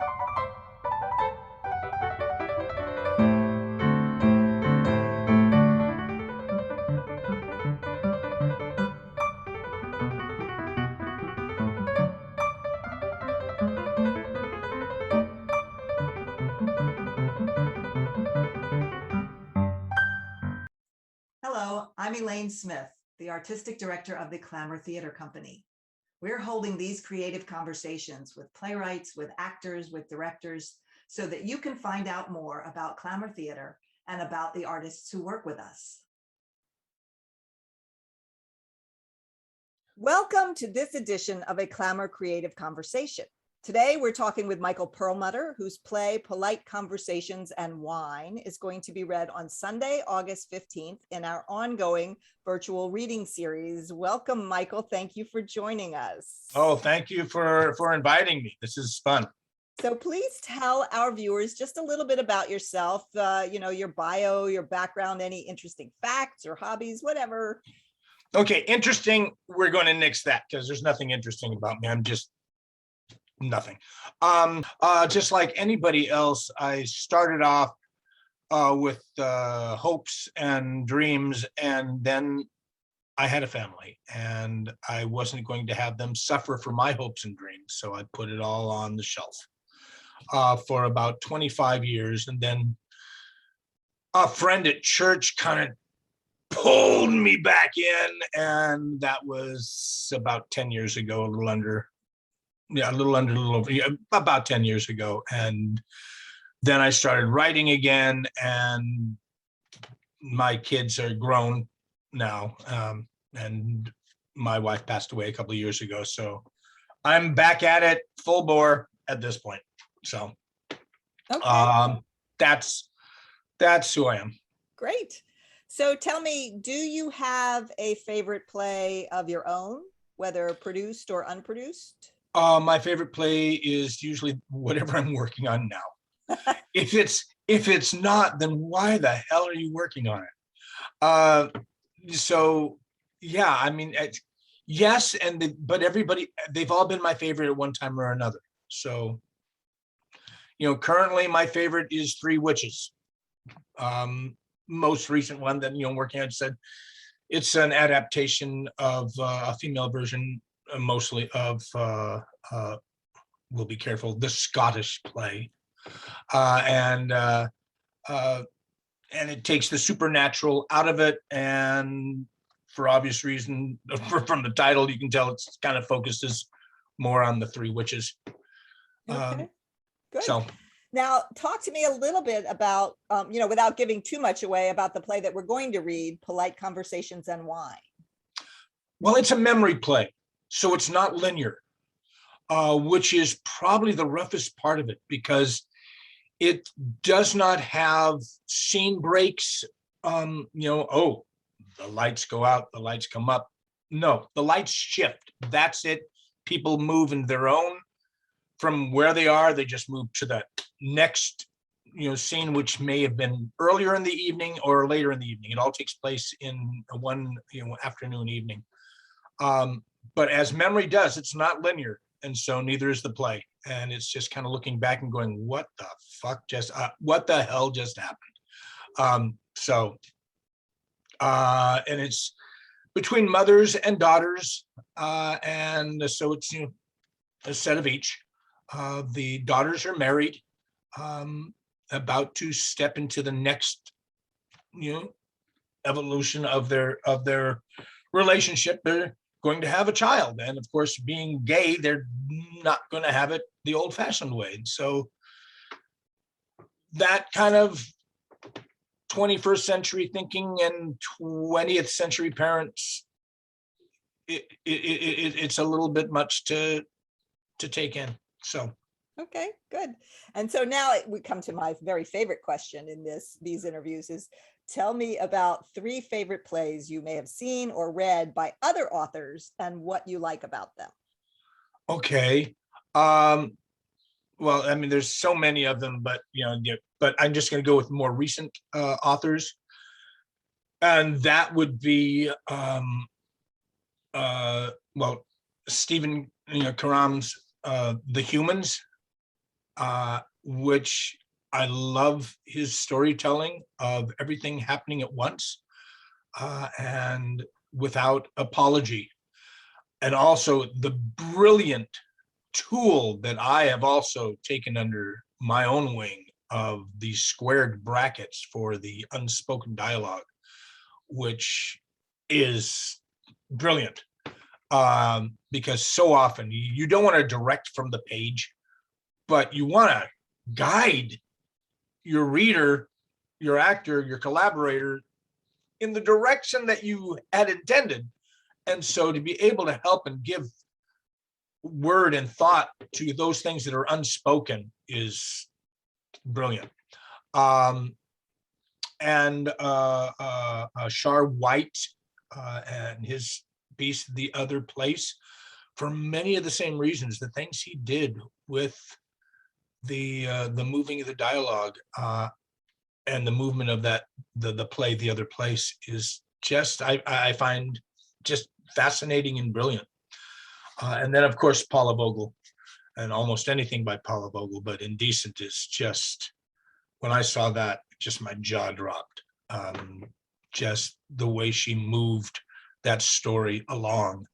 Hello, I'm Elaine Smith, the Artistic Director of the Clamour Theater Company. We're holding these creative conversations with playwrights, with actors, with directors, so that you can find out more about Clamour Theater and about the artists who work with us. Welcome to this edition of a Clamour Creative Conversation. Today, we're talking with Michael Perlmutter, whose play Polite Conversations and Wine is going to be read on Sunday, August 15th in our ongoing virtual reading series. Welcome, Michael. Thank you for joining us. Oh, thank you for inviting me. This is fun. So please tell our viewers just a little bit about yourself, your bio, your background, any interesting facts or hobbies, whatever. Okay, interesting. We're going to nix that because there's nothing interesting about me. I'm just nothing. Just like anybody else, I started off with hopes and dreams, and then I had a family, and I wasn't going to have them suffer for my hopes and dreams, so I put it all on the shelf for about 25 years, and then a friend at church kind of pulled me back in, and that was about 10 years ago, about 10 years ago. And then I started writing again, and my kids are grown now, and my wife passed away a couple of years ago, so I'm back at it full bore at this point. So Okay. That's who I am. Great. So tell me, do you have a favorite play of your own, whether produced or unproduced? My favorite play is usually whatever I'm working on now. If it's not, then why the hell are you working on it? So yeah, I mean, yes, but everybody, they've all been my favorite at one time or another. So, currently my favorite is Three Witches. Most recent one that working on, said it's an adaptation of a female version, mostly of we'll be careful, the Scottish play, and it takes the supernatural out of it, and for obvious reason, from the title you can tell it's kind of focuses more on the Three Witches. Okay, good. So now talk to me a little bit about, without giving too much away, about the play that we're going to read, Polite Conversations and Wine. Well, it's a memory play, so it's not linear, which is probably the roughest part of it, because it does not have scene breaks. Oh, the lights go out, the lights come up. No, the lights shift. That's it. People move in their own. From where they are, they just move to the next, scene, which may have been earlier in the evening or later in the evening. It all takes place in one, afternoon, evening. But as memory does, it's not linear, and so neither is the play. And it's just kind of looking back and going, what the fuck what the hell just happened? And it's between mothers and daughters, and so it's a set of each. The daughters are married, about to step into the next, evolution of their relationship. They're going to have a child, and of course, being gay, they're not going to have it the old-fashioned way. So that kind of 21st century thinking and 20th century parents, it's a little bit much to take in. So okay, good. And so now we come to my very favorite question in these interviews is, tell me about 3 favorite plays you may have seen or read by other authors and what you like about them. Okay. Well, I mean, there's so many of them, but but I'm just going to go with more recent authors, and that would be Stephen Karam's The Humans. which I love his storytelling of everything happening at once and without apology. And also the brilliant tool that I have also taken under my own wing of these squared brackets for the unspoken dialogue, which is brilliant. Because so often you don't want to direct from the page, but you want to guide your reader, your actor, your collaborator in the direction that you had intended. And so to be able to help and give word and thought to those things that are unspoken is brilliant. Shar White and his piece, The Other Place, for many of the same reasons, the things he did with the moving of the dialogue and the movement of that the play, The Other Place, is just I find just fascinating and brilliant. And then of course Paula Vogel, and almost anything by Paula Vogel, but Indecent is just, when I saw that, just my jaw dropped. Just the way she moved that story along,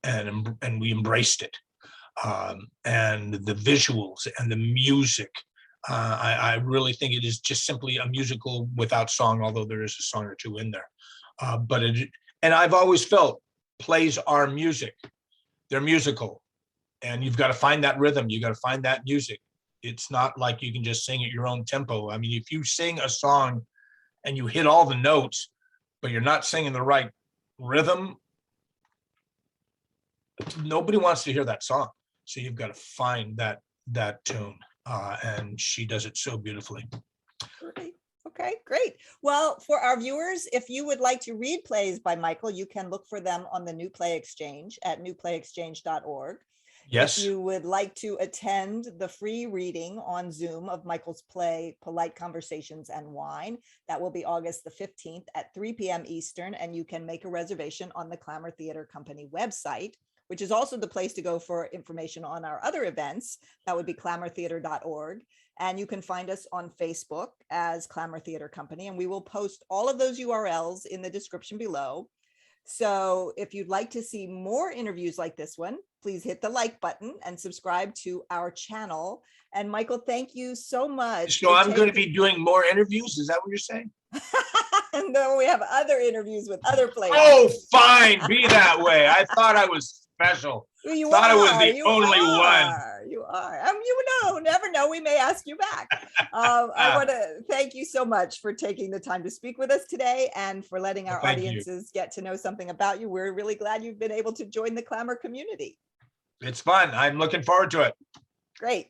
and we embraced it. And the visuals and the music. I really think it is just simply a musical without song, although there is a song or two in there. And I've always felt plays are music. They're musical, and you've got to find that rhythm. You got to find that music. It's not like you can just sing at your own tempo. I mean, if you sing a song and you hit all the notes, but you're not singing the right rhythm, nobody wants to hear that song. So you've got to find that tune, and she does it so beautifully. Great. Okay, great. Well, for our viewers, if you would like to read plays by Michael, you can look for them on the New Play Exchange at newplayexchange.org. Yes. If you would like to attend the free reading on Zoom of Michael's play, Polite Conversations and Wine, that will be August the 15th at 3 p.m. Eastern, and you can make a reservation on the Clamour Theater Company website, which is also the place to go for information on our other events. That would be clamourtheater.org. And you can find us on Facebook as Clamour Theater Company, and we will post all of those URLs in the description below. So if you'd like to see more interviews like this one, please hit the like button and subscribe to our channel. And Michael, thank you so much. So I'm going to be doing more interviews. Is that what you're saying? And then we have other interviews with other players. Oh, fine. Be that way. I thought I was special. You thought are, I was the only one. You are. You never know. We may ask you back. I want to thank you so much for taking the time to speak with us today and for letting our audiences get to know something about you. We're really glad you've been able to join the Clamour community. It's fun. I'm looking forward to it. Great.